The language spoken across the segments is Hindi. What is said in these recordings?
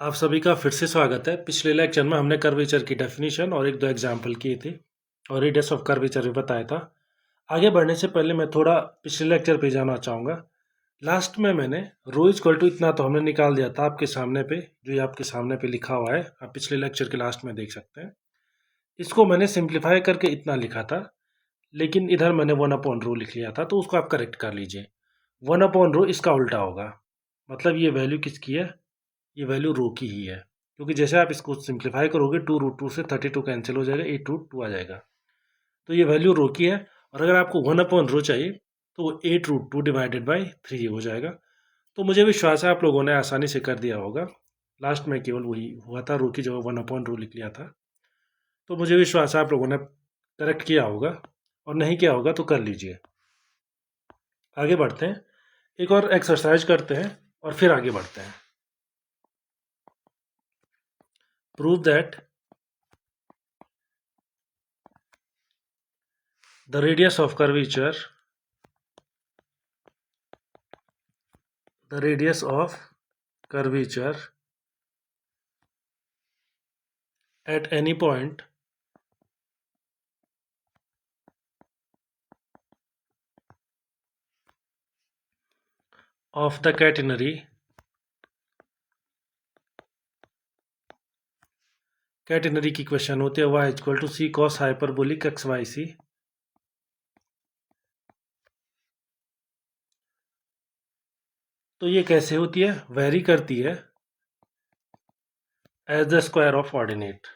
आप सभी का फिर से स्वागत है। पिछले लेक्चर में हमने कर्वेचर की डेफिनेशन और एक दो एग्जाम्पल किए थे और रेडियस ऑफ कर्वेचर भी बताया था। आगे बढ़ने से पहले मैं थोड़ा पिछले लेक्चर पे जाना चाहूँगा। लास्ट में मैंने रो इक्वल टू इतना तो हमने निकाल दिया था आपके सामने पे, जो ये आपके सामने पे लिखा हुआ है, आप पिछले लेक्चर के लास्ट में देख सकते हैं। इसको मैंने सिंप्लीफाई करके इतना लिखा था, लेकिन इधर मैंने 1/रो लिख लिया था, तो उसको आप करेक्ट कर लीजिए। 1/रो इसका उल्टा होगा, मतलब ये वैल्यू किसकी है? ये वैल्यू रो की ही है, क्योंकि जैसे आप इसको सिंप्लीफाई करोगे 2√2 से 32 कैंसिल हो जाएगा, 8√2 आ जाएगा। तो ये वैल्यू रो की है, और अगर आपको 1/रो चाहिए तो वो 8√2 डिवाइडेड बाई 3 हो जाएगा। तो मुझे विश्वास है आप लोगों ने आसानी से कर दिया होगा। लास्ट में केवल वही हुआ था, रो की जगह 1/रो लिख लिया था। तो मुझे विश्वास है आप लोगों ने करेक्ट किया होगा, और नहीं किया होगा तो कर लीजिए। आगे बढ़ते हैं, एक और एक्सरसाइज करते हैं और फिर आगे बढ़ते हैं। Prove that the radius of curvature at any point of the catenary की क्वेश्चन होती है y equal to c cos hyperbolic x y c. तो ये कैसे होती है? वेरी करती है as the square of ordinate.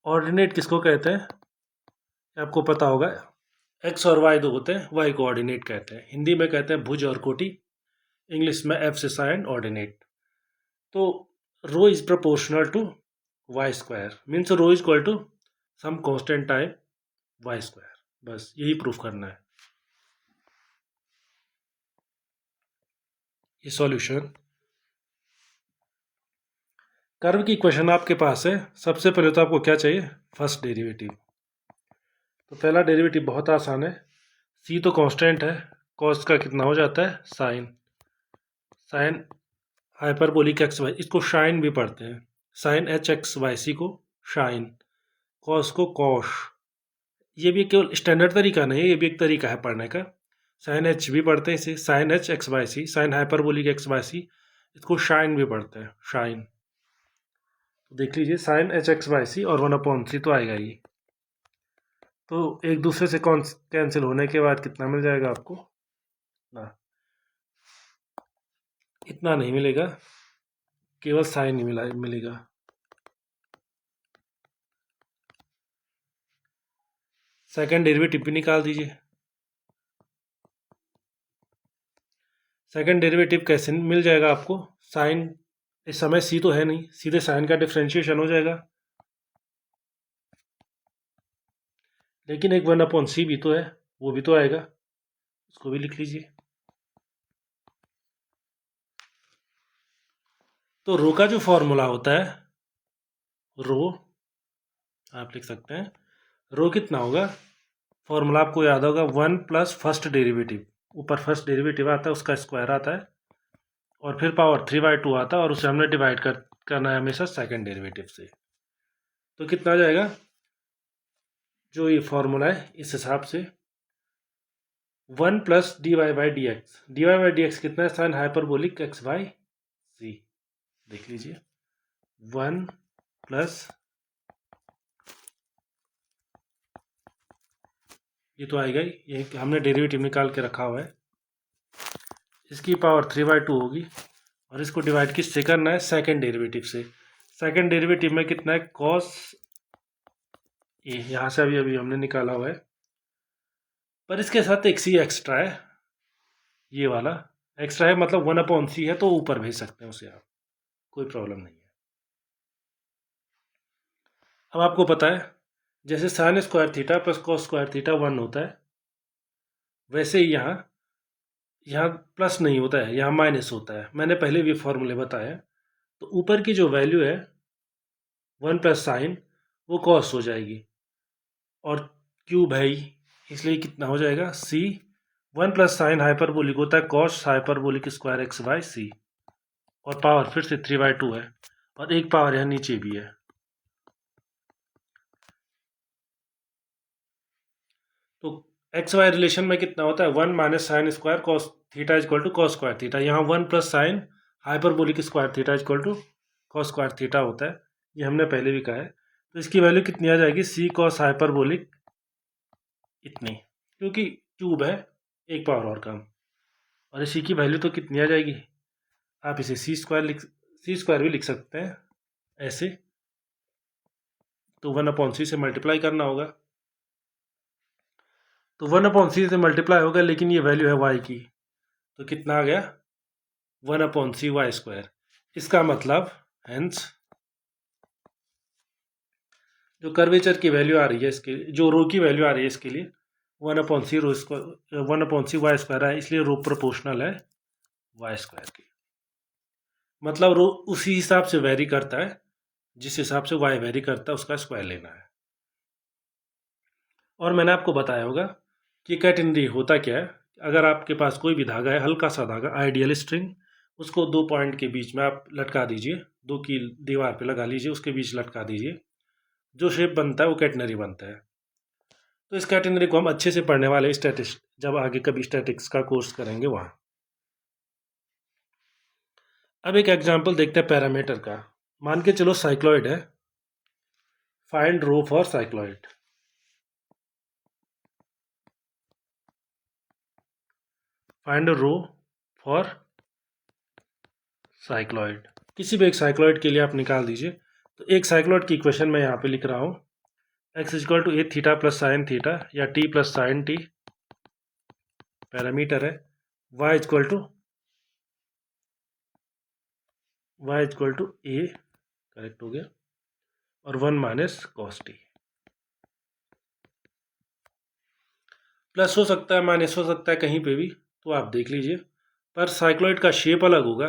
Ordinate किसको कहते हैं? आपको पता होगा, एक्स और वाई दो होते हैं, वाई को ऑर्डिनेट कहते हैं। हिंदी में कहते हैं भुज और कोटि, इंग्लिश में एफ से साइन ऑर्डिनेट। तो rho is proportional to y square, means rho is equal to some constant type y square. बस यही प्रूफ करना है। ये सॉल्यूशन। कर्व की इक्वेशन आपके पास है। सबसे पहले तो आपको क्या चाहिए? First derivative. तो पहला डेरिवेटिव बहुत आसान है, सी तो कांस्टेंट है, कॉस का कितना हो जाता है? Sine. Sine hyperbolic x y, इसको शाइन भी पढ़ते हैं, sine h x y c को शाइन, कॉस को कॉश। ये भी केवल स्टैंडर्ड तरीका नहीं है, ये भी एक तरीका है पढ़ने का। साइन एच भी पढ़ते हैं इसे, sine h x y c, sine hyperbolic x y c, इसको शाइन भी पढ़ते हैं, शाइन। तो देख लीजिए, sine h x y c और 1/3 तो आएगा ही। तो एक दूसरे से कौन कैंसिल होने के बाद कितना मिल जाएगा आपको? ना, इतना नहीं मिलेगा, केवल साइन ही मिलेगा। सेकंड डेरिवेटिव भी निकाल दीजिए। सेकंड डेरिवेटिव कैसे मिल जाएगा आपको? साइन, इस समय सी तो है नहीं, सीधे साइन का डिफ्रेंशिएशन हो जाएगा, लेकिन एक 1/c भी तो है, वो भी तो आएगा, उसको भी लिख लीजिए। तो रो का जो फॉर्मूला होता है, रो आप लिख सकते हैं, रो कितना होगा? फॉर्मूला आपको याद होगा, 1 प्लस फर्स्ट डेरिवेटिव, ऊपर फर्स्ट डेरिवेटिव आता है उसका स्क्वायर आता है, और फिर पावर 3/2 आता है, और उसे हमने डिवाइड करना है हमेशा सेकंड डेरिवेटिव से। तो कितना आ जाएगा? जो ये फॉर्मूला है इस हिसाब से 1 plus dy by d x कितना है? साइन हाइपरबोलिक एक्स बाई सी। देख लीजिए, 1 प्लस, ये तो आएगा ही, ये हमने डेरिवेटिव निकाल के रखा हुआ है, इसकी पावर 3/2 होगी, और इसको डिवाइड किससे करना है? सेकंड डेरिवेटिव से। सेकंड डेरिवेटिव में कितना है? कॉस, ये यहाँ से अभी अभी हमने निकाला हुआ है, पर इसके साथ एक सी एक्स्ट्रा है, ये वाला एक्स्ट्रा है, मतलब 1/c है, तो ऊपर भेज सकते हैं उसे आप, कोई प्रॉब्लम नहीं है। अब आपको पता है, जैसे sign square theta plus cos square theta 1 होता है, वैसे ही यहाँ यहाँ प्लस नहीं होता है, यहाँ माइनस होता है। मैंने पहले भी फॉर्मूले बताया। तो ऊपर की जो वैल्यू है 1 प्लस साइन, वो कॉस हो जाएगी, और क्यूब है ही, इसलिए कितना हो जाएगा? सी 1 प्लस साइन हाइपरबोलिक होता है cos hyperbolic square x by C, और पावर फिर से 3/2 है, और एक पावर यहाँ नीचे भी है। तो एक्स वाई रिलेशन में कितना होता है, 1 minus sine square cos theta is equal to cos square theta. यहाँ 1 plus sine hyperbolic square theta is equal to cos square theta होता है, ये हमने पहले भी कहा है। तो इसकी वैल्यू कितनी आ जाएगी, सी कॉस हाइपरबोलिक इतनी, क्योंकि क्यूब है, एक पावर और कम। और इसी की वैल्यू तो कितनी आ जाएगी, आप इसे सी स्क्वायर भी लिख सकते हैं ऐसे। तो 1/c से मल्टीप्लाई करना होगा, तो 1/c से मल्टीप्लाई होगा, लेकिन ये वैल्यू है y की, तो कितना आ गया 1/c वाई स्क्वायर। इसका मतलब हेंस जो कर्वेचर की वैल्यू आ रही है इसके, जो रो की वैल्यू आ रही है इसके लिए 1/c रो स्क्वायर 1/c वाई स्क्वायर है, इसलिए रो प्रोपोर्शनल है वाई स्क्वायर की। मतलब रो उसी हिसाब से वेरी करता है जिस हिसाब से वाई वेरी करता है, उसका स्क्वायर लेना है। और मैंने आपको बताया होगा कि कैटेनरी होता क्या है। अगर आपके पास कोई भी धागा है, हल्का सा धागा, आइडियल स्ट्रिंग, उसको 2 पॉइंट के बीच में आप लटका दीजिए, 2 की दीवार पे लगा लीजिए, उसके बीच लटका दीजिए, जो शेप बनता है वो कैटेनरी बनता है। तो इस कैटेनरी को हम अच्छे से पढ़ने वाले स्टैटिक्स, जब आगे कभी स्टैटिक्स का कोर्स करेंगे वहाँ। अब एक एग्जाम्पल देखते हैं पैरामीटर का। मान के चलो साइक्लॉइड है, find rho for cycloid. Find rho for cycloid, किसी भी एक साइक्लॉइड के लिए आप निकाल दीजिए। तो एक साइक्लॉइड की इक्वेशन मैं यहाँ पे लिख रहा हूँ, x equal to a theta plus sine theta या T plus sine T parameter है, y equal to a, correct हो गया, और 1 माइनस कॉस टी। प्लस हो सकता है, माइनस हो सकता है, कहीं पे भी, तो आप देख लीजिए। पर साइक्लॉइड का शेप अलग होगा,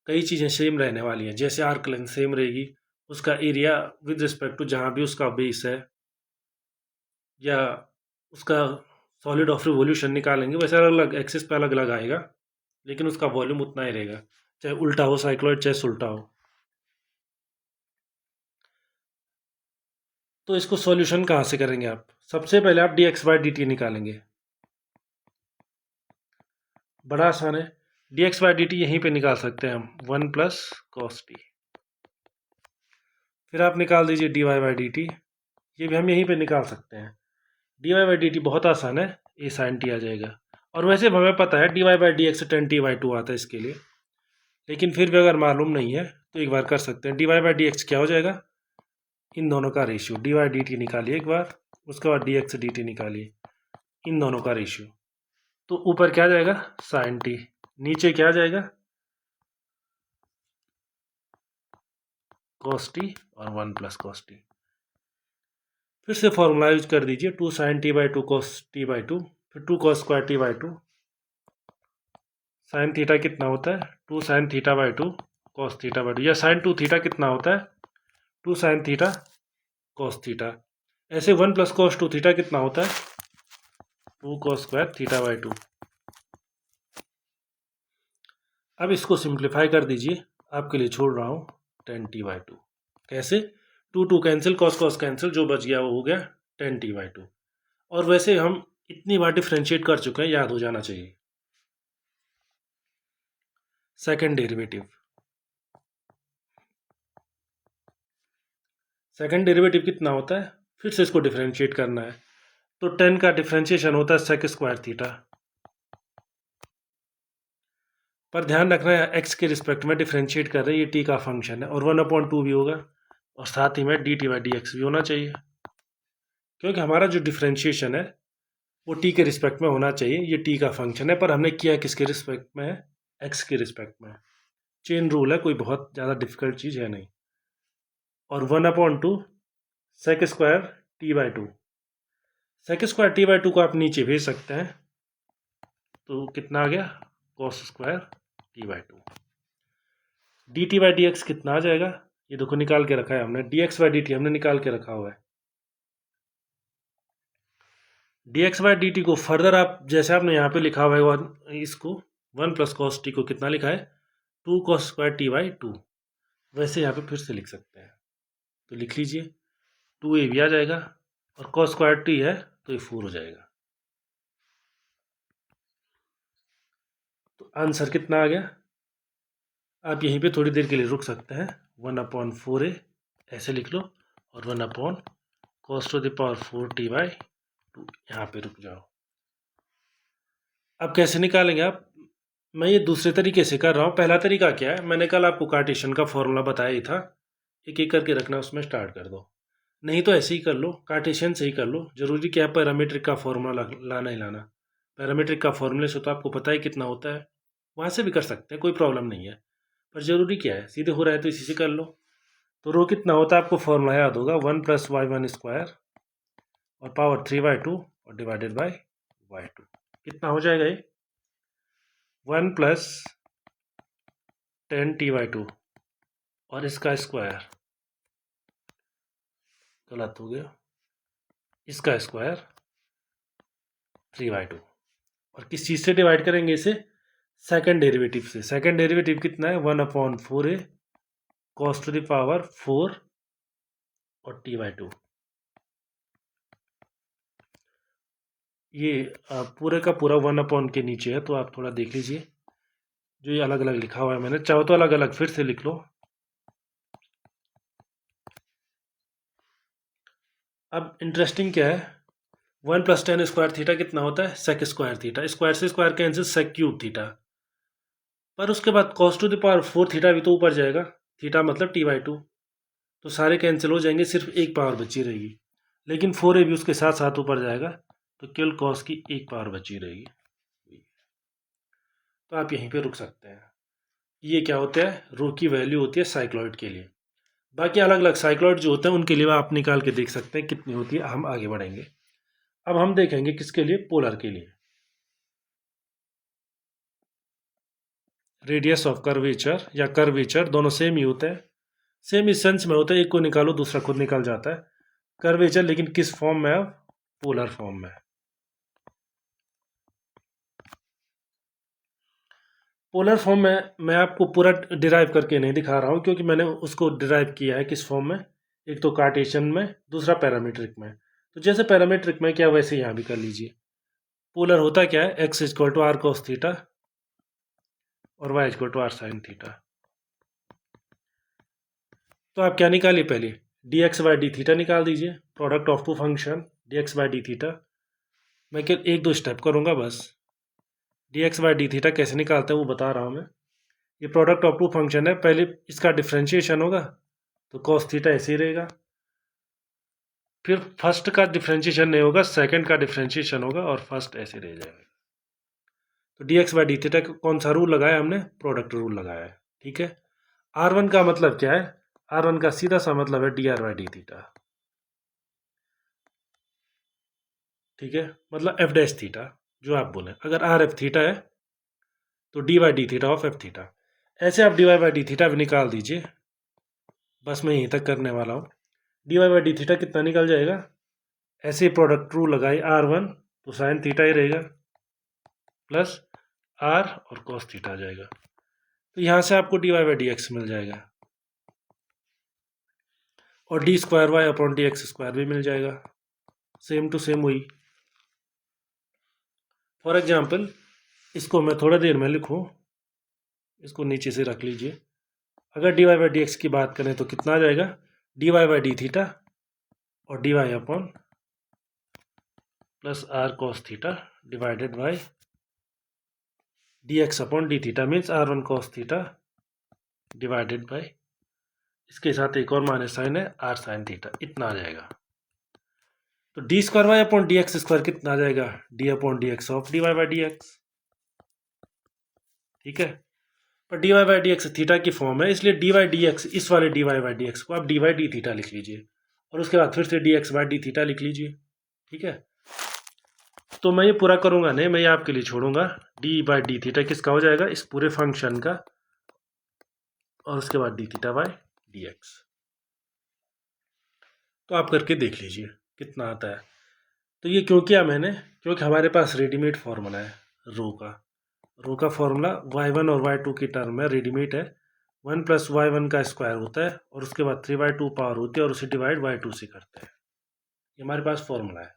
कई चीज़ें सेम रहने वाली हैं, जैसे आर्क लेंथ सेम रहेगी, उसका एरिया विद रिस्पेक्ट टू जहाँ भी उसका बेस है, या उसका सॉलिड ऑफ रिवोल्यूशन निकालेंगे, वैसे अलग अलग एक्सिस पे अलग अलग आएगा, लेकिन उसका वॉल्यूम उतना ही रहेगा, चाहे उल्टा हो साइक्लॉइड चाहे उल्टा हो। तो इसको सॉल्यूशन कहाँ से करेंगे आप, सबसे पहले आप D x by d T निकालेंगे, बड़ा आसान है। D x by d T यहीं पे निकाल सकते हैं हम, 1 प्लस कॉस टी। फिर आप निकाल दीजिए d y by d t, ये भी हम यहीं पे निकाल सकते हैं। D y by d t बहुत आसान है, ए साइन टी आ जाएगा। और वैसे भी हमें पता है d y by d x 10t/2 आता है इसके लिए, लेकिन फिर भी अगर मालूम नहीं है तो एक बार कर सकते हैं। D y by d x क्या हो जाएगा, इन दोनों का ratio, d y d t निकालिए एक बार, उसके बाद डी एक्स डी टी निकालिए, इन दोनों का रेशियो। तो ऊपर क्या जाएगा साइन टी, नीचे क्या जाएगा कॉस टी, और 1 प्लस कॉस टी। फिर से फॉर्मूला यूज कर दीजिए, 2 sine t by 2 cos t by 2, फिर 2 cos square t by 2, sine theta कितना होता है 2 sine theta by 2 cos theta by 2, या साइन 2 थीटा कितना होता है 2 साइन थीटा कॉस थीटा। ऐसे 1 प्लस कॉस 2 थीटा कितना होता है 2 कॉस स्क्वायर थीटा बाई 2। अब इसको सिंप्लीफाई कर दीजिए, आपके लिए छोड़ रहा हूँ 10t/2। कैसे, 2 कैंसिल, कॉस कॉस कैंसिल, जो बच गया वो हो गया 10t/2। और वैसे हम इतनी बार डिफ्रेंशिएट कर चुके हैं, याद हो जाना चाहिए। सेकंड डेरिवेटिव, सेकंड डेरिवेटिव कितना होता है, फिर से इसको डिफ्रेंशिएट करना है। तो 10 का डिफ्रेंशिएशन होता है सेक स्क्वायर थीटा। पर ध्यान रखना है एक्स के रिस्पेक्ट में डिफ्रेंशिएट कर रहे हैं, ये टी का फंक्शन है, और 1/2 भी होगा, और साथ ही में D T by d x भी होना चाहिए, क्योंकि हमारा जो डिफ्रेंशिएशन है वो टी के रिस्पेक्ट में होना चाहिए। ये टी का फंक्शन है, पर हमने किया किसके रिस्पेक्ट में है, एक्स के रिस्पेक्ट में। चेन रूल है, कोई बहुत ज़्यादा डिफिकल्ट चीज़ है नहीं। और 1/2 sec square t by 2, sec square t by 2 को आप नीचे भेज सकते हैं, तो कितना आ गया cos square t by 2। D T by d x कितना आ जाएगा, ये देखो निकाल के रखा है हमने, D x by d T हमने निकाल के रखा हुआ है। dx/dt को फर्दर आप जैसे आपने यहाँ पे लिखा हुआ है इसको 1 + cos t को कितना लिखा है 2 cos स्क्वायर t/2, वैसे यहाँ पे फिर से लिख सकते हैं। तो लिख लीजिए 2a भी आ जाएगा और cos स्क्वायर t है तो ये 4 हो जाएगा। तो आंसर कितना आ गया? आप यहीं पे थोड़ी देर के लिए रुक सकते हैं। 1/4a ऐसे लिख लो और 1/cos to the power 4 t/2 यहाँ पे रुक जाओ। अब कैसे निकालेंगे आप? मैं ये दूसरे तरीके से कर रहा हूँ। पहला तरीका क्या है, मैंने कल आपको कार्टेशियन का फॉर्मूला बताया ही था, एक एक करके रखना, उसमें स्टार्ट कर दो। नहीं तो ऐसे ही कर लो, कार्टेशियन से ही कर लो। जरूरी क्या है पैरामीट्रिक का फॉर्मूला लाना ही लाना। पैरामीट्रिक का फॉर्मूले से तो आपको पता ही कितना होता है, वहाँ से भी कर सकते हैं, कोई प्रॉब्लम नहीं है। पर ज़रूरी क्या है, सीधे हो रहा है तो इसी से कर लो। तो रो कितना होता है आपको फॉर्मूला याद होगा, 1 + y1² और पावर 3/2 और डिवाइडेड बाई y2। कितना हो जाएगा ये 1 + 10t/2 और इसका स्क्वायर, गलत हो गया, इसका स्क्वायर 3/2। और किस चीज़ से डिवाइड करेंगे इसे? सेकंड डेरिवेटिव से। सेकंड डेरिवेटिव कितना है 1/4a cos to the power 4 और t/2। ये पूरे का पूरा 1 के नीचे है, तो आप थोड़ा देख लीजिए जो ये अलग अलग लिखा हुआ है। मैंने चाहो तो अलग अलग फिर से लिख लो। अब इंटरेस्टिंग क्या है, 1 + tan स्क्वायर थीटा कितना होता है sec स्क्वायर थीटा। स्क्वायर से square cancel, sec cube theta. पर उसके बाद cos to the power 4 theta भी तो ऊपर जाएगा, थीटा मतलब t/2, तो सारे कैंसिल हो जाएंगे, सिर्फ एक पावर बची रहेगी। लेकिन 4a भी उसके साथ साथ ऊपर जाएगा, तो केवल cos की एक पावर बची रहेगी। तो आप यहीं पे रुक सकते हैं। ये क्या होता है, रो की वैल्यू होती है साइक्लॉइड के लिए। बाकी अलग अलग साइक्लॉइड जो होते हैं उनके लिए आप निकाल के देख सकते हैं कितनी होती है। हम आगे बढ़ेंगे। अब हम देखेंगे किसके लिए, पोलर के लिए। रेडियस ऑफ कर्वेचर या कर्वेचर दोनों सेम ही होते हैं, सेम इस सेंस में होता है, एक को निकालो दूसरा खुद निकल जाता है। कर्वेचर लेकिन किस फॉर्म में है? पोलर फॉर्म में। पोलर फॉर्म में मैं आपको पूरा डिराइव करके नहीं दिखा रहा हूँ, क्योंकि मैंने उसको डिराइव किया है किस फॉर्म में, एक तो कार्टेशियन में, दूसरा पैरामीट्रिक में। तो जैसे पैरामीट्रिक में क्या, वैसे यहाँ भी कर लीजिए। पोलर होता क्या है, x = r cos थीटा और y = r sin थीटा। तो आप क्या निकालिए, पहले dx/d निकाल दीजिए, product of to function dx/d। मैं क्या एक दो स्टेप करूँगा बस। dx/d कैसे निकालते हैं वो बता रहा हूँ मैं। ये प्रोडक्ट ऑफ टू फंक्शन है, पहले इसका डिफ्रेंशिएशन होगा तो cos थीटा ऐसे ही रहेगा, फिर फर्स्ट का डिफ्रेंशिएशन नहीं होगा, सेकंड का डिफ्रेंशिएशन होगा और फर्स्ट ऐसे रह जाएगा। तो dx/d कौन सा रूल लगाया हमने, प्रोडक्ट रूल लगाया है। ठीक है। r1 का मतलब क्या है, r1 का सीधा सा मतलब है dr/d। ठीक है, मतलब f' जो आप बोले, अगर rf थीटा है तो dy/d ऑफ f थीटा। ऐसे आप dy/d भी निकाल दीजिए, बस मैं यहीं तक करने वाला हूँ। dy/d कितना निकल जाएगा, ऐसे प्रोडक्ट रूल लगाई, r1 तो साइन थीटा ही रहेगा प्लस r और cos थीटा आ जाएगा। तो यहाँ से आपको dy/dx मिल जाएगा और d²y/dx² भी मिल जाएगा, सेम टू सेम वही। फॉर एग्जाम्पल इसको मैं थोड़ा देर में लिखूँ, इसको नीचे से रख लीजिए। अगर dy/dx की बात करें तो कितना आ जाएगा, dy/d और dy/ plus r cos theta divided by dx/d means r1 cos theta divided by, इसके साथ एक और माइनस साइन है, r sin थीटा, इतना आ जाएगा। तो d²y/dx² कितना आ जाएगा, d/dx ऑफ dy/dx। ठीक है, पर dy/dx थीटा की फॉर्म है, इसलिए dy/dx, इस वाले dy/dx को आप dy/d लिख लीजिए और उसके बाद फिर से dx/d लिख लीजिए। ठीक है, तो मैं ये पूरा करूंगा नहीं, मैं ये आपके लिए छोड़ूंगा। d/d किसका हो जाएगा, इस पूरे फंक्शन का, और उसके बाद dθ/dx। तो आप करके देख लीजिए कितना आता है। तो ये क्यों किया मैंने, क्योंकि हमारे पास रेडीमेड फार्मूला है रो का फार्मूला y1 और y2 की टर्म में रेडीमेड है, 1 प्लस y1 का स्क्वायर होता है और उसके बाद 3/2 पावर होती है और उसे डिवाइड y2 से करते हैं। ये हमारे पास फॉर्मूला है।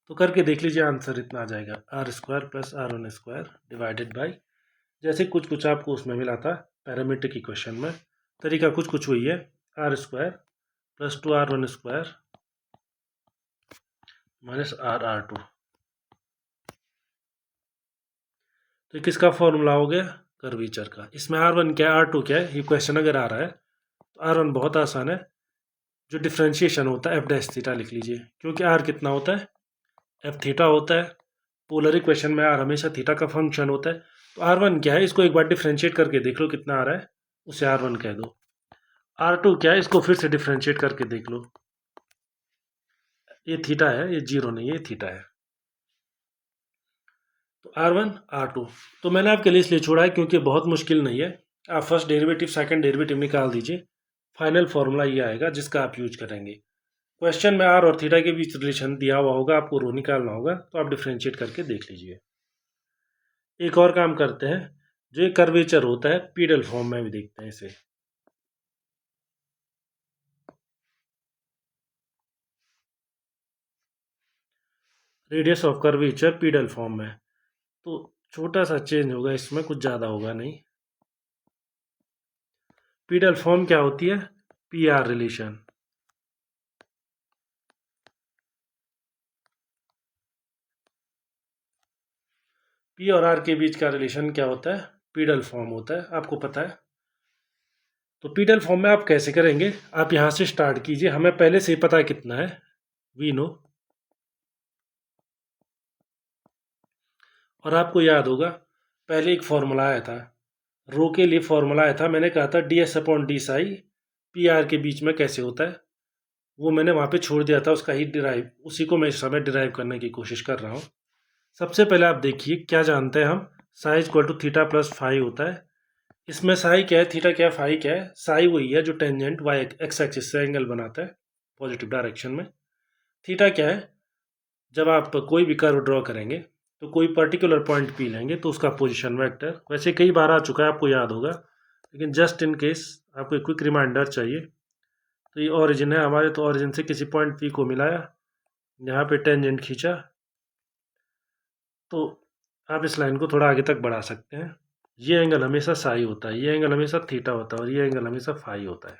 तो करके देख लीजिए, आंसर इतना आ जाएगा r² plus r1 square divided by, जैसे कुछ कुछ आपको उसमें मिला था पैरामीट्रिक इक्वेशन में, तरीका कुछ कुछ वही है, r² plus 2r1 square minus r2। तो किसका फॉर्मूला हो गया, कर्वीचर का। इसमें r1 क्या है, r2 क्या है, ये क्वेश्चन अगर आ रहा है तो r1 बहुत आसान है, जो डिफ्रेंशिएशन होता है एफ डैश थीटा लिख लीजिए, क्योंकि r कितना होता है, एफ थीटा होता है। पोलर इक्वेशन में r हमेशा थीटा का फंक्शन होता है। तो r1 क्या है, इसको एक बार डिफ्रेंशिएट करके देख लो कितना आ रहा है, उसे r1 कह दो। r2 क्या है, इसको फिर से डिफ्रेंशिएट करके देख लो, ये थीटा है, ये जीरो नहीं है, ये थीटा है। तो r1 r2 तो मैंने आपके लिए इसलिए छोड़ा है क्योंकि बहुत मुश्किल नहीं है। आप फर्स्ट डेरिवेटिव सेकंड डेरिवेटिव निकाल दीजिए, फाइनल फॉर्मूला ये आएगा जिसका आप यूज करेंगे। क्वेश्चन में r और थीटा के बीच रिलेशन दिया हुआ होगा, आपको रो निकालना होगा, तो आप डिफ्रेंशिएट करके देख लीजिए। एक और काम करते हैं, जो ये कर्वेचर होता है पीडल फॉर्म में भी देखते हैं इसे। Radius of curvature pedal form में, तो छोटा सा चेंज होगा इसमें, कुछ ज़्यादा होगा नहीं। पीडल फॉर्म क्या होती है, पी आर रिलेशन। पी और आर के बीच का रिलेशन क्या होता है, पीडल फॉर्म होता है, आपको पता है। तो पीडल फॉर्म में आप कैसे करेंगे, आप यहां से स्टार्ट कीजिए, हमें पहले से ही पता है कितना है, वी नो। और आपको याद होगा पहले एक फॉर्मूला आया था, रो के लिए फॉर्मूला आया था, मैंने कहा था D S upon D Sai P R के बीच में कैसे होता है, वो मैंने वहाँ पे छोड़ दिया था, उसका ही डिराइव, उसी को मैं इस समय डिराइव करने की कोशिश कर रहा हूँ। सबसे पहले आप देखिए क्या जानते हैं हम, psi equal to theta plus phi होता है। इसमें साई क्या है, थीटा क्या है, फाई क्या है, साई वही है जो टेंजेंट वाई एक्स एक्सिस से एंगल बनाता है पॉजिटिव डायरेक्शन में। थीटा क्या है, जब आप कोई भी कर्व ड्रॉ करेंगे तो कोई पर्टिकुलर पॉइंट पी लेंगे तो उसका पोजीशन वेक्टर, वैसे कई बार आ चुका है आपको याद होगा, लेकिन जस्ट इन केस आपको एक क्विक रिमाइंडर चाहिए। तो ये ओरिजिन है हमारे, तो ओरिजिन से किसी पॉइंट पी को मिलाया, यहाँ पे टेंजेंट खींचा, तो आप इस लाइन को थोड़ा आगे तक बढ़ा सकते हैं। ये एंगल हमेशा साई होता है, ये एंगल हमेशा थीटा होता है और ये एंगल हमेशा फाई होता है।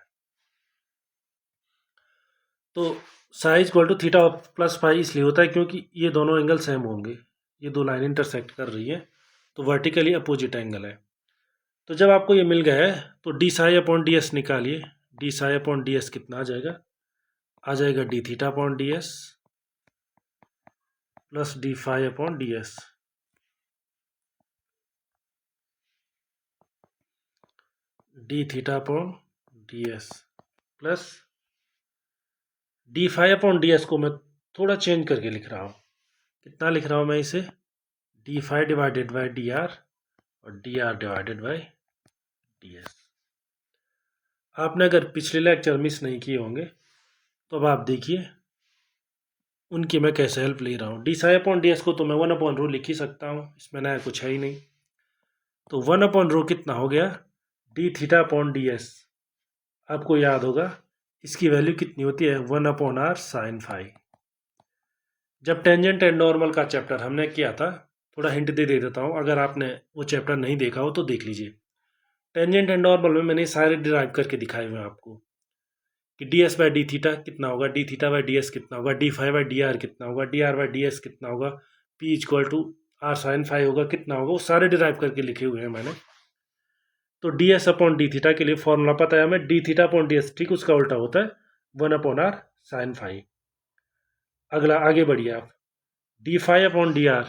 तो psi equal to theta plus phi इसलिए होता है क्योंकि ये दोनों एंगल सेम होंगे, ये दो लाइन इंटरसेक्ट कर रही है, तो वर्टिकली अपोजिट एंगल है। तो जब आपको ये मिल गया है तो D psi upon D S निकालिए, D psi upon D S कितना आ जाएगा D theta upon D S plus D phi upon D S. D theta upon D S plus D phi upon D S को मैं थोड़ा चेंज करके लिख रहा हूँ, कितना लिख रहा हूँ मैं इसे, D phi divided by D R और D R divided by D S. आपने अगर पिछले लेक्चर मिस नहीं किए होंगे तो अब आप देखिए उनकी मैं कैसे हेल्प ले रहा हूँ। D psi upon D S को तो मैं 1/रो लिख ही सकता हूँ, इसमें नया कुछ है ही नहीं। तो 1/रो कितना हो गया, D theta upon D S. आपको याद होगा इसकी वैल्यू कितनी होती है, 1/r साइन फाई। जब टेंजेंट एंड नॉर्मल का चैप्टर हमने किया था, थोड़ा हिंट दे देता हूँ, अगर आपने वो चैप्टर नहीं देखा हो तो देख लीजिए। टेंजेंट एंड नॉर्मल में मैंने सारे डिराइव करके दिखाए हुए हैं आपको, कि d S by d theta कितना होगा, d theta by D S कितना होगा, d phi by D r कितना होगा, d are by D S कितना होगा, p equal to are sine phi होगा कितना होगा, वो सारे डिराइव करके लिखे हुए हैं मैंने। तो D S upon D theta के लिए फॉर्मूला पता है हमें, D theta upon D S ठीक उसका उल्टा होता है 1/r साइन फाई। अगला आगे बढ़िए आप, d phi upon d r,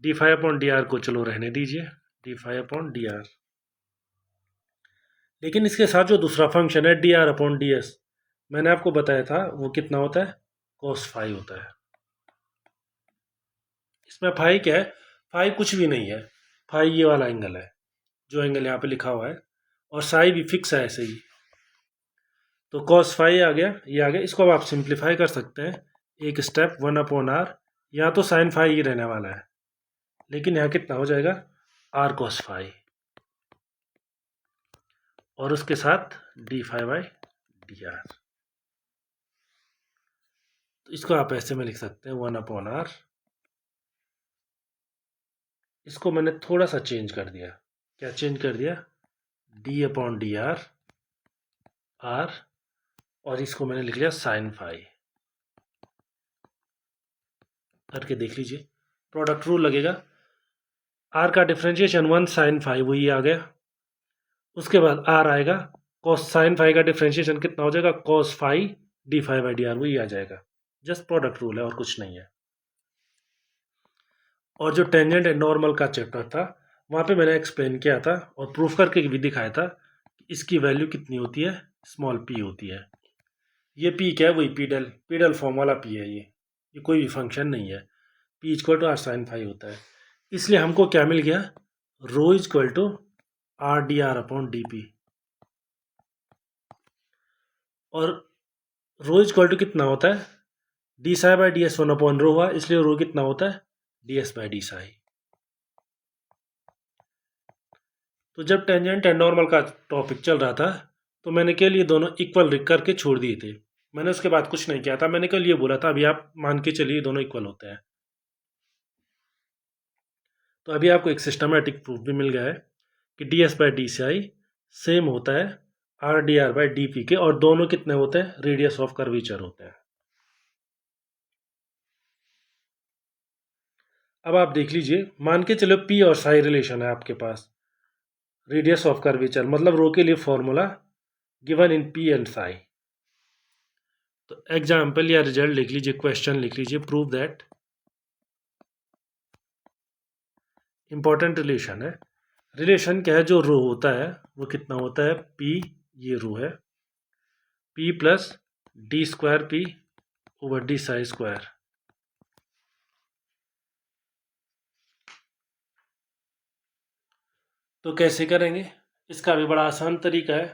d phi upon d r को चलो रहने दीजिए, d phi upon d are, लेकिन इसके साथ जो दूसरा फंक्शन है d are upon D s, मैंने आपको बताया था वो कितना होता है, कॉस फाई होता है। इसमें फाई क्या है, फाई कुछ भी नहीं है, फाई ये वाला एंगल है जो एंगल यहाँ पे लिखा हुआ है, और साई भी फिक्स है ऐसे ही। तो cos फाई आ गया, ये आ गया। इसको अब आप सिंप्लीफाई कर सकते हैं एक स्टेप, 1/r। यहाँ तो साइन फाई ही रहने वाला है, लेकिन यहाँ कितना हो जाएगा, r cos फाई, और उसके साथ d phi by D r. तो इसको आप ऐसे में लिख सकते हैं 1/r। इसको मैंने थोड़ा सा चेंज कर दिया। क्या चेंज कर दिया, d/dr r, और इसको मैंने लिख लिया साइन फाई। करके देख लीजिए, प्रोडक्ट रूल लगेगा। r का डिफ्रेंशिएशन 1 साइन फाई, वही आ गया। उसके बाद r आएगा, cos साइन फाई का डिफ्रेंशिएशन कितना हो जाएगा, cos phi d phi by D r, वही आ जाएगा। जस्ट प्रोडक्ट रूल है और कुछ नहीं है। और जो टेंजेंट एंड नॉर्मल का चैप्टर था, वहाँ पे मैंने एक्सप्लेन किया था और प्रूफ करके भी दिखाया था कि इसकी वैल्यू कितनी होती है, स्मॉल p होती है। ये p क्या है, वही पीडल फॉर्म वाला p है। ये कोई भी फंक्शन नहीं है। p equal to are sine phi होता है। इसलिए हमको क्या मिल गया, rho equal to are D are upon D P. और रो इक्वल टू कितना होता है, D psi by D S 1/रो हुआ, इसलिए रो कितना होता है, D S by D psi. तो जब टेंजेंट एंड नॉर्मल का टॉपिक चल रहा था, तो मैंने केवल ये दोनों इक्वल लिख करके छोड़ दिए थे। मैंने उसके बाद कुछ नहीं किया था, मैंने केवल ये बोला था अभी आप मान के चलिए दोनों इक्वल होते हैं। तो अभी आपको एक सिस्टमेटिक प्रूफ भी मिल गया है कि d S by D Sai same होता है are D are by d P के, और दोनों कितने होते हैं, रेडियस ऑफ कर्वेचर होते हैं। अब आप देख लीजिए, मान के चलो पी और साई रिलेशन है आपके पास, रेडियस ऑफ कर्वेचर मतलब रो के लिए formula given in P and Sai. तो एग्जाम्पल या रिजल्ट लिख लीजिए, क्वेश्चन लिख लीजिए, प्रूव दैट, इंपॉर्टेंट रिलेशन है। रिलेशन क्या है, जो रो होता है वो कितना होता है, पी, ये रो है, P plus d square P over D psi square. तो कैसे करेंगे, इसका भी बड़ा आसान तरीका है।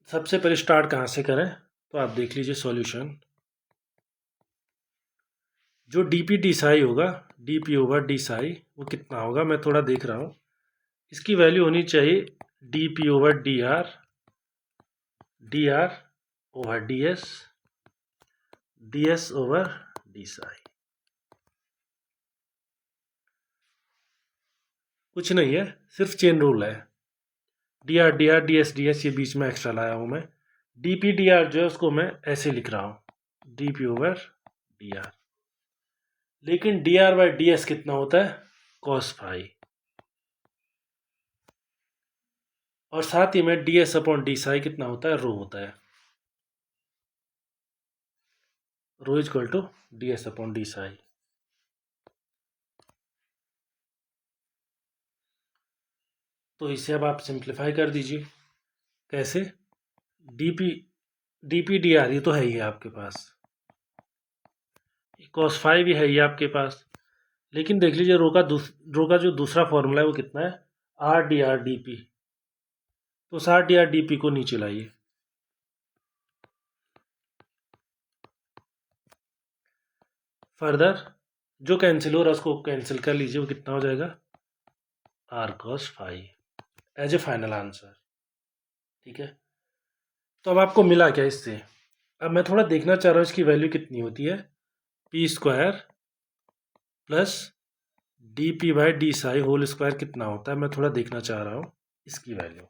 सबसे पहले स्टार्ट कहाँ से करें, तो आप देख लीजिए सॉल्यूशन। जो डी पी डी साई होगा, D P over D Sai, वो कितना होगा, मैं थोड़ा देख रहा हूँ। इसकी वैल्यू होनी चाहिए D P over D are over D S over D Sai. कुछ नहीं है, सिर्फ चेन रूल है। डी आर डी एस ये बीच में एक्स्ट्रा लाया हूँ मैं। डी पी डी आर जो है उसको मैं ऐसे लिख रहा हूँ, D P over D are. लेकिन D are by D S कितना होता है, कॉस फाई। और साथ ही में D S upon D psi कितना होता है, रो होता है। Rho is equal to D S upon D psi. तो इसे अब आप सिंप्लीफाई कर दीजिए। कैसे, डी पी डी आर ये तो है ही है आपके पास, कॉस फाई भी है ही आपके पास। लेकिन देख लीजिए रो का जो दूसरा फॉर्मूला है वो कितना है, आर डी पी। तो उस आर डी पी को नीचे लाइए। फर्दर जो कैंसिल हो रहा है उसको कैंसिल कर लीजिए, वो कितना हो जाएगा, r cos phi, as a final answer. ठीक है, तो अब आपको मिला क्या इससे। अब मैं थोड़ा देखना चाह रहा हूँ इसकी वैल्यू कितनी होती है, p square plus d p by D psi whole square कितना होता है, मैं थोड़ा देखना चाह रहा हूँ इसकी वैल्यू।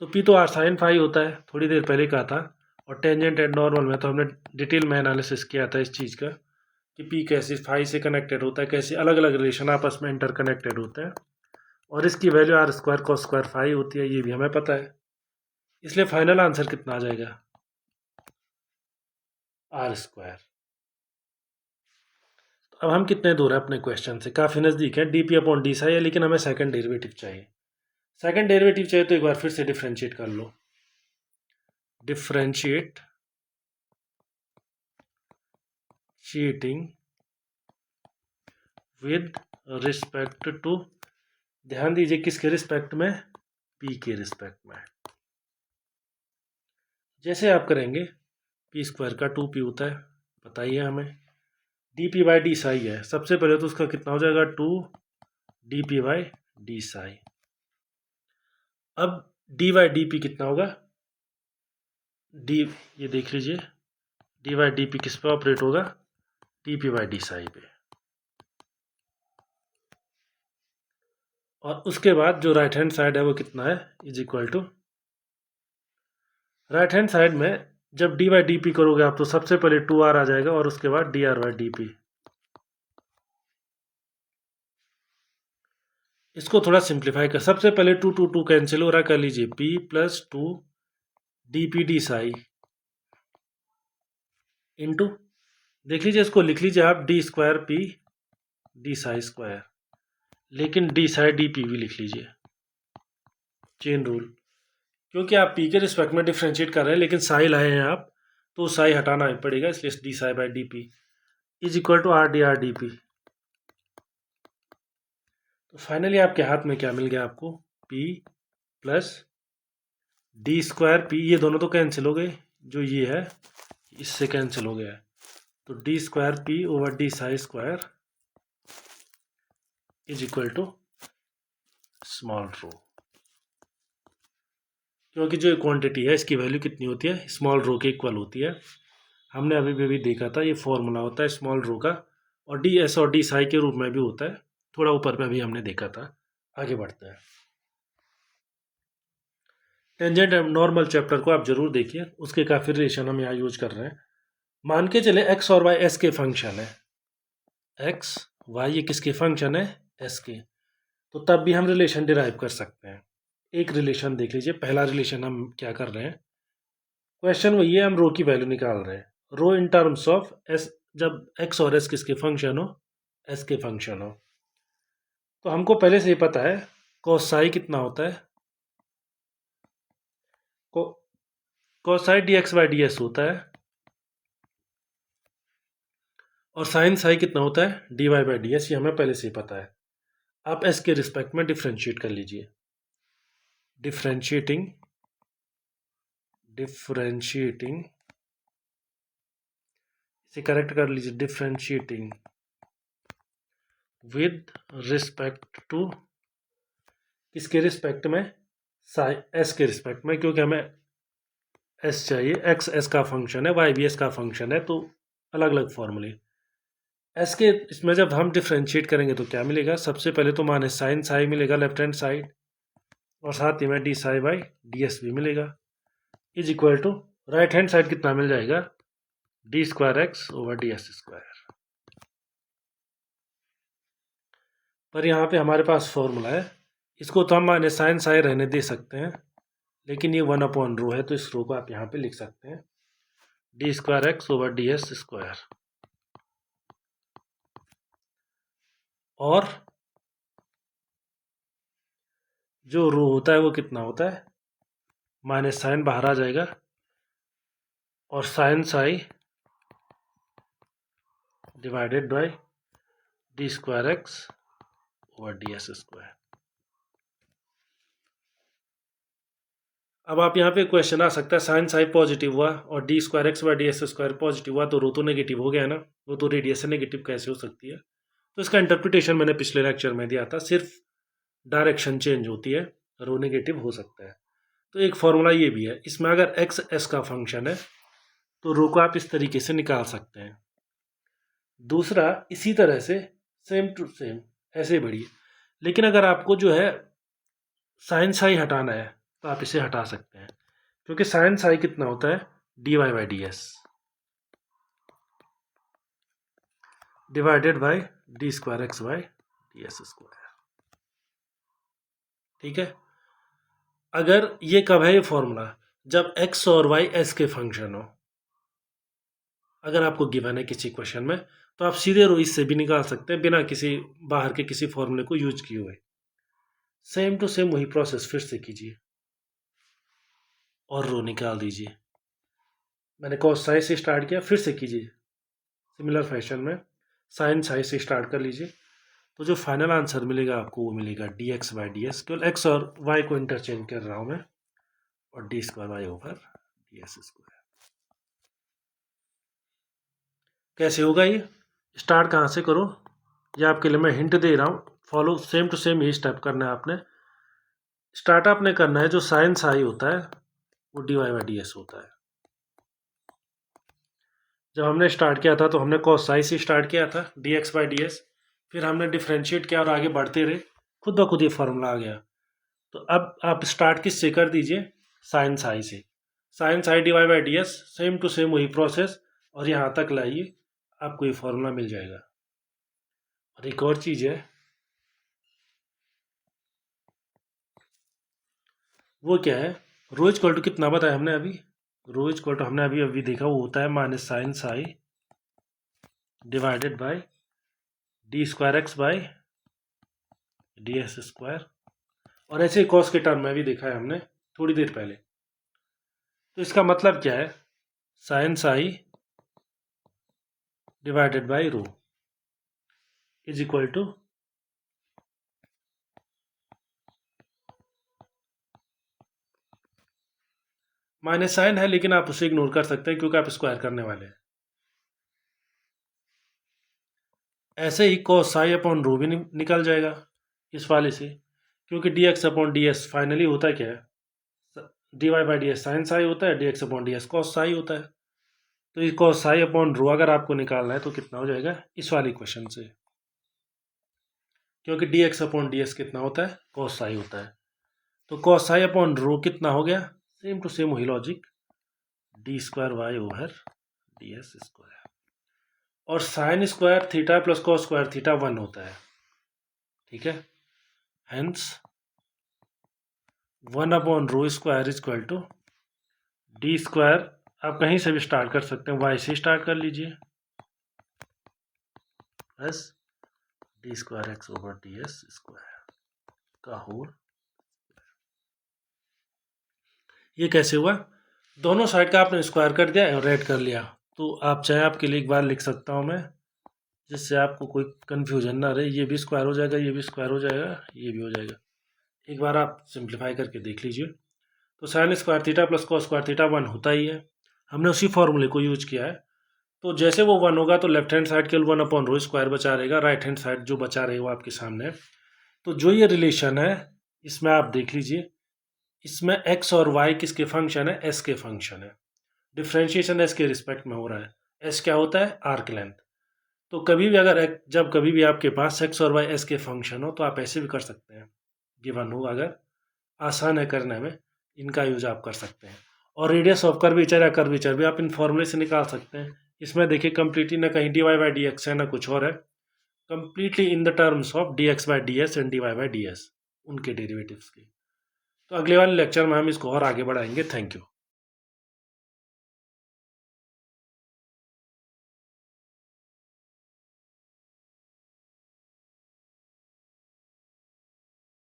तो पी तो आर साइन फाई होता है, थोड़ी देर पहले कहा था। और टेंजेंट एंड नॉर्मल में तो हमने डिटेल में एनालिसिस किया था इस चीज़ का कि पी कैसे फाई से कनेक्टेड होता है, कैसे अलग अलग रिलेशन आपस में इंटर कनेक्टेड होते हैं। और इसकी value r square cos square phi होती है, ये भी हमें पता है। इसलिए फाइनल आंसर कितना आ जाएगा, आर स्क्वायर। अब हम कितने दूर है अपने क्वेश्चन से, काफ़ी नज़दीक है। D P upon D psi है, लेकिन हमें सेकंड डेरिवेटिव चाहिए। सेकंड डेरिवेटिव चाहिए तो एक बार फिर से डिफ्रेंशिएट कर लो। Differentiate cheating with respect to, ध्यान दीजिए किसके रिस्पेक्ट में, पी के रिस्पेक्ट में। जैसे आप करेंगे पी स्क्वायर का 2p होता है, बताइए हमें। D p by D psi है, सबसे पहले तो उसका कितना हो जाएगा 2 D p by D Sai. अब डी बाई डी पी कितना होगा, डी, ये देख लीजिए, डी बाई डी पी किस पे ऑपरेट होगा, D p by D Sai पे। और उसके बाद जो राइट हैंड साइड है वो कितना है, is equal to, right hand side में जब डी बाई डी पी करोगे आप तो सबसे पहले 2r आ जाएगा और उसके बाद D R by d P. इसको थोड़ा सिंप्लीफाई कर, सबसे पहले 2 कैंसिल हो रहा, कर लीजिए p plus 2 D P D Sai into, देख लीजिए इसको लिख लीजिए आप D square P D psi square, लेकिन डी साई डी पी भी लिख लीजिए, चेन रूल, क्योंकि आप पी के रिस्पेक्ट में डिफ्रेंशिएट कर रहे हैं लेकिन साई लाए हैं आप, तो साई हटाना ही पड़ेगा, इसलिए d psi by d p is equal to are d p. तो फाइनली आपके हाथ में क्या मिल गया आपको, p plus d square p, ये दोनों तो कैंसिल हो गए, जो ये है इससे कैंसिल हो गया है, तो D square P over D psi square is equal to small rho, क्योंकि जो क्वांटिटी है इसकी वैल्यू कितनी होती है, स्मॉल रो के इक्वल होती है। हमने अभी भी देखा था, ये फॉर्मूला होता है स्मॉल रो का, और डी एस और डी साई के रूप में भी होता है, थोड़ा ऊपर में भी हमने देखा था। आगे बढ़ते हैं, टेंजेंट नॉर्मल चैप्टर को आप जरूर देखिए, उसके काफ़ी रिलेशन हम यहाँ यूज कर रहे हैं। मान के चले एक्स और वाई एस के फंक्शन है, एक्स वाई ये किसके फंक्शन है, एस के, तो तब भी हम रिलेशन डिराइव कर सकते हैं। एक रिलेशन देख लीजिए, पहला रिलेशन हम क्या कर रहे हैं, क्वेश्चन वही है, हम रो की वैल्यू निकाल रहे हैं, रो इन टर्म्स ऑफ एस, जब एक्स और एस किसके फंक्शन हो, एस के फंक्शन हो। तो हमको पहले से ही पता है कोसाई कितना होता है, cos psi d x by D s होता है, और साइन साई कितना होता है, d y by D s, ये हमें पहले से ही पता है। आप एस के रिस्पेक्ट में डिफ्रेंशिएट कर लीजिए, डिफ्रेंशिएटिंग इसे करेक्ट कर लीजिए, डिफ्रेंशिएटिंग विद रिस्पेक्ट टू, किसके रिस्पेक्ट में, साई एस के रिस्पेक्ट में, क्योंकि हमें एस चाहिए, एक्स एस का फंक्शन है, वाई भी एस का फंक्शन है, तो अलग अलग फॉर्मूले। एस के इसमें जब हम डिफ्रेंशिएट करेंगे तो क्या मिलेगा, सबसे पहले तो माने साइन साई मिलेगा लेफ्ट हैंड साइड, और साथ ही में d psi by D s भी मिलेगा, is equal to right hand side कितना मिल जाएगा, d square x over D S square. पर यहाँ पे हमारे पास फॉर्मूला है, इसको तो हम माने साइन साई रहने दे सकते हैं, लेकिन ये 1 रो है, तो इस रो को आप यहाँ पे लिख सकते हैं, D square x over D S square, और जो रो होता है वो कितना होता है, माइनस साइन बाहर आ जाएगा, और sine psi divided by d square x over D S square. अब आप यहाँ पे क्वेश्चन आ सकता है, साइन साई पॉजिटिव हुआ और d square x by D S square positive हुआ, तो रो तो नेगेटिव हो गया ना, वो तो रेडियस से नेगेटिव कैसे हो सकती है। तो इसका इंटरप्रिटेशन मैंने पिछले लेक्चर में दिया था, सिर्फ डायरेक्शन चेंज होती है, रो नेगेटिव हो सकता है। तो एक फॉर्मूला ये भी है, इसमें अगर एक्स एस का फंक्शन है तो रो को आप इस तरीके से निकाल सकते हैं। दूसरा इसी तरह से सेम टू सेम ऐसे बढ़िए, लेकिन अगर आपको जो है साइन साई हटाना है तो आप इसे हटा सकते हैं, क्योंकि साइन साई कितना होता है, d y by D s divided by d square x by D S square. ठीक है, अगर ये कब है ये फॉर्मूला, जब एक्स और वाई एस के फंक्शन हो, अगर आपको गिवन है किसी क्वेश्चन में तो आप सीधे रो इससे भी निकाल सकते हैं बिना किसी बाहर के किसी फॉर्मूले को यूज किए हुए। सेम टू सेम वही प्रोसेस फिर से कीजिए और रो निकाल दीजिए। मैंने कॉस साई से स्टार्ट किया, फिर से कीजिए सिमिलर फैशन में, साइन साई से स्टार्ट कर लीजिए, तो जो फाइनल आंसर मिलेगा आपको वो मिलेगा d x by D s, केवल एक्स और वाई को इंटरचेंज कर रहा हूँ मैं, और d square y over ds square. कैसे होगा ये? स्टार्ट कहाँ से करो, ये आपके लिए मैं हिंट दे रहा हूँ, फॉलो सेम टू सेम यही स्टेप करना है आपने। स्टार्ट आपने करना है जो साइन साई होता है वो dy बाई डी एस होता है। जब हमने स्टार्ट किया था तो हमने कॉस साई से स्टार्ट किया था dx बाई डी एस, फिर हमने डिफ्रेंशिएट किया और आगे बढ़ते रहे, खुद ब खुद ये फॉर्मूला आ गया। तो अब आप स्टार्ट किससे कर दीजिए, साइन साई से। Sine psi divide by D S, same to same वही प्रोसेस, और यहाँ तक लाइए, आपको ये फॉर्मूला मिल जाएगा। और एक और चीज़ है, वो क्या है, रो इक्वल टू कितना बताया हमने अभी, रो इक्वल टू हमने अभी अभी देखा वो होता है minus sine psi divided by d square x by D S square. और ऐसे ही कॉस के टर्म में भी देखा है हमने थोड़ी देर पहले। तो इसका मतलब क्या है, sine psi divided by rho is equal to minus sine है, लेकिन आप उसे इग्नोर कर सकते हैं क्योंकि आप स्क्वायर करने वाले हैं। ऐसे ही cos साई अपॉन रो भी निकल जाएगा इस वाले से, क्योंकि d x upon D s finally होता है क्या है, d y by D s sine psi होता है, d x upon D s cos psi होता है। तो ये cos साई अपॉन रो अगर आपको निकालना है तो कितना हो जाएगा इस वाली क्वेश्चन से, क्योंकि d x upon D S कितना होता है, cos साई होता है। तो cos साई अपॉन रो कितना हो गया, सेम टू सेम वही logic, D square y over D S square. और sine square theta plus cos square theta 1 होता है, ठीक है। Hence 1 upon rho square is equal to D square, आप कहीं से भी स्टार्ट कर सकते हैं, वाई से स्टार्ट कर लीजिए, plus d square x over D S square का होल। ये कैसे हुआ, दोनों साइड का आपने स्क्वायर कर दिया और ऐड कर लिया। तो आप चाहे आपके लिए एक बार लिख सकता हूँ मैं, जिससे आपको कोई कन्फ्यूजन ना रहे, ये भी स्क्वायर हो जाएगा, ये भी स्क्वायर हो जाएगा, ये भी हो जाएगा। एक बार आप सिंप्लीफाई करके देख लीजिए। तो sign square theta plus cos square theta 1 होता ही है, हमने उसी फॉर्मूले को यूज किया है। तो जैसे वो 1 होगा तो लेफ्ट हैंड साइड केवल 1 अपॉन रो स्क्वायर बचा रहेगा, राइट हैंड साइड जो बचा रहेगा वो आपके सामने है। तो जो ये रिलेशन है इसमें आप देख लीजिए, इसमें एक्स और वाई किसके फंक्शन है, एस के फंक्शन है, डिफ्रेंशिएशन एस के रिस्पेक्ट में हो रहा है। एस क्या होता है, आर्क लेंथ। तो कभी भी अगर जब कभी भी आपके पास एक्स और वाई एस के फंक्शन हो तो आप ऐसे भी कर सकते हैं, गिवन हो, अगर आसान है करने में, इनका यूज आप कर सकते हैं। और रेडियस ऑफ कर्वेचर या कर्वेचर भी आप इन फॉर्मूले से निकाल सकते हैं। इसमें देखिए कंप्लीटली ना कहीं d y by d x है ना कुछ और है, completely in the terms of d x by D s and d y by D s, उनके डेरिवेटिव्स के। तो अगले वाले लेक्चर में हम इसको और आगे बढ़ाएंगे। Thank you.